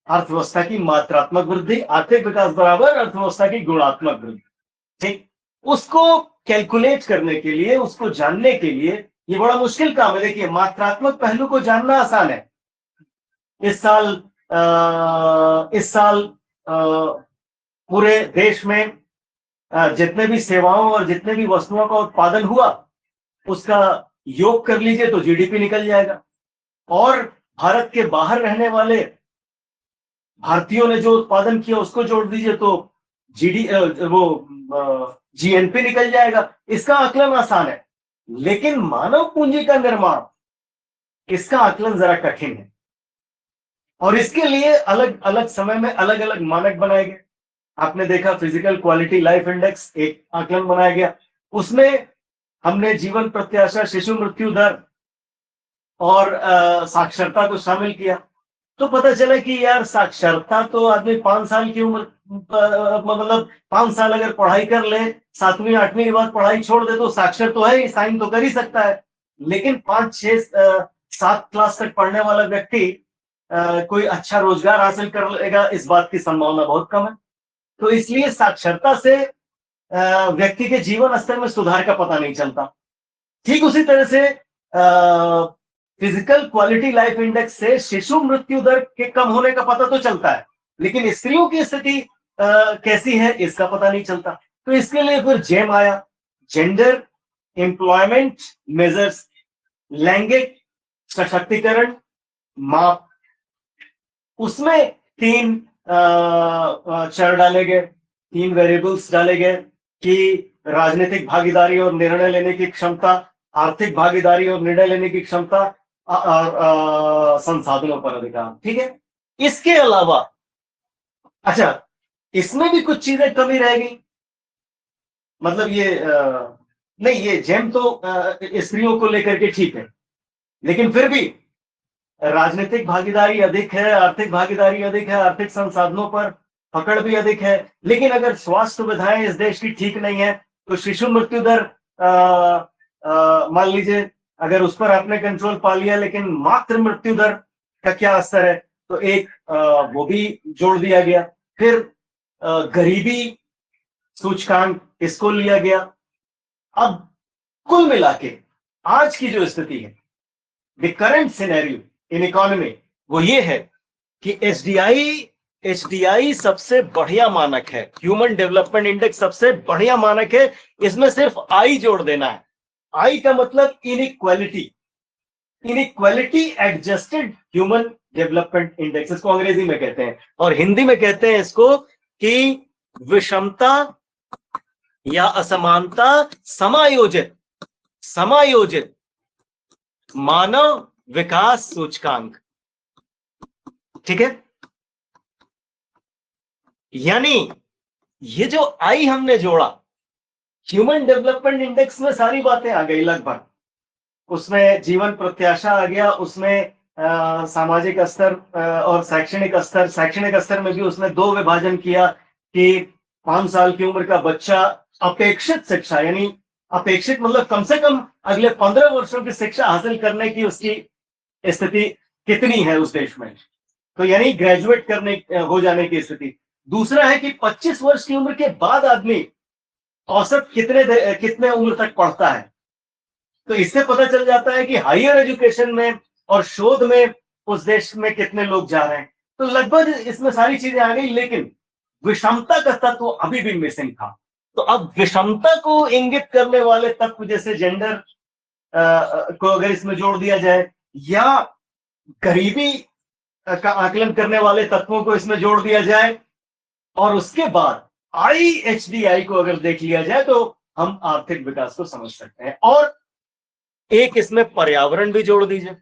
अर्थव्यवस्था की मात्रात्मक वृद्धि, आर्थिक विकास बराबर अर्थव्यवस्था की गुणात्मक वृद्धि। ठीक, उसको कैलकुलेट करने के लिए, उसको जानने के लिए ये बड़ा मुश्किल काम है। देखिए, मात्रात्मक पहलू को जानना आसान है। इस साल पूरे देश में जितने भी सेवाओं और जितने भी वस्तुओं का उत्पादन हुआ, उसका योग कर लीजिए तो जीडीपी निकल जाएगा। और भारत के बाहर रहने वाले भारतीयों ने जो उत्पादन किया उसको जोड़ दीजिए तो जीएनपी निकल जाएगा। इसका आकलन आसान है, लेकिन मानव पूंजी का निर्माण, इसका आकलन जरा कठिन है। और इसके लिए अलग अलग समय में अलग अलग मानक बनाए गए। आपने देखा, फिजिकल क्वालिटी लाइफ इंडेक्स एक आकलन बनाया गया, उसमें हमने जीवन प्रत्याशा, शिशु मृत्यु दर और साक्षरता को शामिल किया। तो पता चला कि यार, साक्षरता तो आदमी 5 साल की उम्र, मतलब 5 साल अगर पढ़ाई कर ले, 7वीं 8वीं के बाद पढ़ाई छोड़ दे तो साक्षर तो है, साइन तो कर ही सकता है। लेकिन 5 6 7 क्लास तक पढ़ने वाला व्यक्ति कोई अच्छा रोजगार हासिल कर लेगा, इस बात की संभावना बहुत कम है। तो इसलिए साक्षरता से व्यक्ति के जीवन स्तर में सुधार का पता नहीं चलता। ठीक उसी तरह से फिजिकल क्वालिटी लाइफ इंडेक्स से शिशु मृत्यु दर के कम होने का पता तो चलता है, लेकिन स्त्रियों की स्थिति कैसी है इसका पता नहीं चलता। तो इसके लिए फिर जेम आया, जेंडर एम्प्लॉयमेंट मेजर्स, लैंगिक सशक्तिकरण माप। उसमें 3 चर डाले गए, 3 वेरिएबल्स डाले गए कि राजनीतिक भागीदारी और निर्णय लेने की क्षमता, आर्थिक भागीदारी और निर्णय लेने की क्षमता, और संसाधनों पर अधिकार। ठीक है, इसके अलावा अच्छा, इसमें भी कुछ चीजें कमी रह गई। मतलब ये नहीं, ये जेम तो स्त्रियों को लेकर के ठीक है, लेकिन फिर भी राजनीतिक भागीदारी अधिक है, आर्थिक भागीदारी अधिक है, आर्थिक संसाधनों पर पकड़ भी अधिक है। लेकिन अगर स्वास्थ्य सुविधाएं इस देश की ठीक नहीं है तो शिशु मृत्यु दर मान लीजिए, अगर उस पर आपने कंट्रोल पा लिया, लेकिन मातृ मृत्यु दर का क्या असर है, तो एक वो भी जोड़ दिया गया। फिर गरीबी सूचकांक, इसको लिया गया। अब कुल मिला के आज की जो स्थिति है, the current scenario in economy, वो ये है कि एचडीआई सबसे बढ़िया मानक है, ह्यूमन डेवलपमेंट इंडेक्स सबसे बढ़िया मानक है। इसमें सिर्फ आई जोड़ देना है। आई का मतलब inequality, inequality adjusted human development index, इसको अंग्रेजी में कहते हैं, और हिंदी में कहते हैं इसको कि विषमता या असमानता समायोजित मानव विकास सूचकांक। ठीक है, यानी ये जो आई हमने जोड़ा, ह्यूमन डेवलपमेंट इंडेक्स में सारी बातें आ गई लगभग। उसमें जीवन प्रत्याशा आ गया, उसमें सामाजिक स्तर और शैक्षणिक स्तर में भी उसने 2 विभाजन किया कि 5 साल की उम्र का बच्चा अपेक्षित शिक्षा, यानी अपेक्षित मतलब कम से कम अगले 15 वर्षों की शिक्षा हासिल करने की उसकी स्थिति कितनी है उस देश में, तो यानी ग्रेजुएट करने हो जाने की स्थिति। दूसरा है कि 25 वर्ष की उम्र के बाद आदमी औसत कितने उम्र तक पढ़ता है। तो इससे पता चल जाता है कि हायर एजुकेशन में और शोध में उस देश में कितने लोग जा रहे हैं। तो लगभग इसमें सारी चीजें आ गई, लेकिन विषमता का तत्व अभी भी मिसिंग था। तो अब विषमता को इंगित करने वाले तत्व जैसे जेंडर को अगर इसमें जोड़ दिया जाए, या गरीबी का आकलन करने वाले तत्वों को इसमें जोड़ दिया जाए, और उसके बाद IHDI को अगर देख लिया जाए, तो हम आर्थिक विकास को समझ सकते हैं। और एक इसमें पर्यावरण भी जोड़ दीजिए,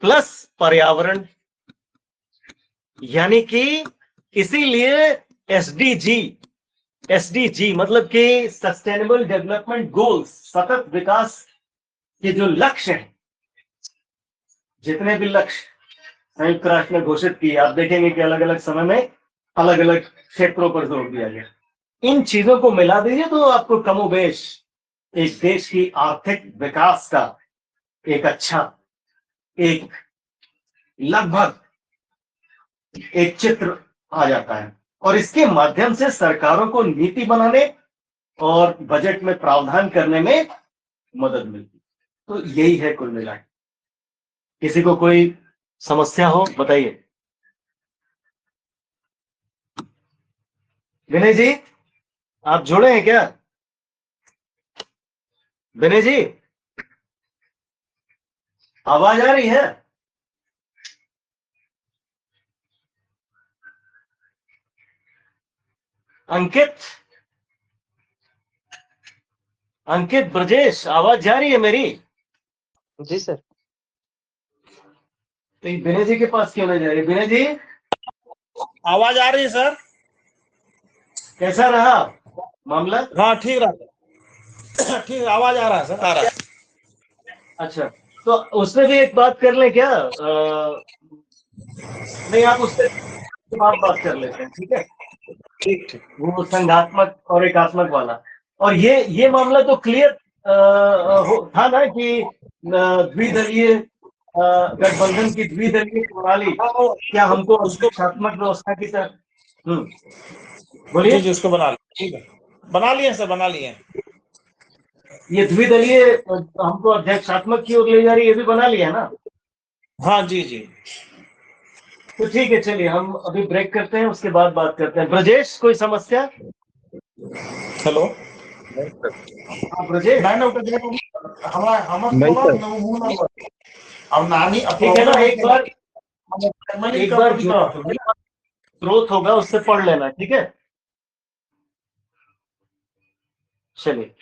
प्लस पर्यावरण, यानी कि इसीलिए एसडीजी मतलब कि सस्टेनेबल डेवलपमेंट गोल्स, सतत विकास के जो लक्ष्य हैं, जितने भी लक्ष्य संयुक्त राष्ट्र ने घोषित किए, आप देखेंगे कि अलग अलग समय में अलग अलग क्षेत्रों पर जोर दिया गया। इन चीजों को मिला दीजिए तो आपको कमोबेश एक देश की आर्थिक विकास का एक अच्छा, एक लगभग एक चित्र आ जाता है। और इसके माध्यम से सरकारों को नीति बनाने और बजट में प्रावधान करने में मदद मिलती। तो यही है कुल मिला के। किसी को कोई समस्या हो बताइए। विनय जी, आप जुड़े हैं क्या? विनय जी, आवाज आ रही है? अंकित ब्रजेश, आवाज जा रही है मेरी? जी सर। तो विनय जी के पास क्यों नहीं जा रही? विनय जी, आवाज आ रही है सर? कैसा रहा मामला? हाँ ठीक रहा, ठीक आवाज आ रहा है सर, आ रहा है। अच्छा, तो उसमें भी एक बात कर लें क्या? नहीं, आप उससे बाद बात कर लेते हैं, ठीक है? ठीक ठीक। वो संघात्मक और एकात्मक वाला। और ये मामला तो क्लियर था ना कि द्विदलीय गठबंधन की द्विदलीय प्रणाली क्या हमको अध्यक्षात्मक व्यवस्था की तरह। बोलिए। जी उसको बना लिया, ठीक है, बना लिए सर, बना लिए। ये द्विदलीय हमको अध्यक्षात्मक की ओर ले जा रही है, ये भी बना लिया ना? हाँ जी जी। तो ठीक है, चलिए हम अभी ब्रेक करते हैं, उसके बाद बात करते हैं। ब्रजेश, कोई समस्या? हेलो, हाँ ब्रजेश, ठीक है ना? एक बार जो स्रोत होगा उससे पढ़ लेना, ठीक है? चलिए।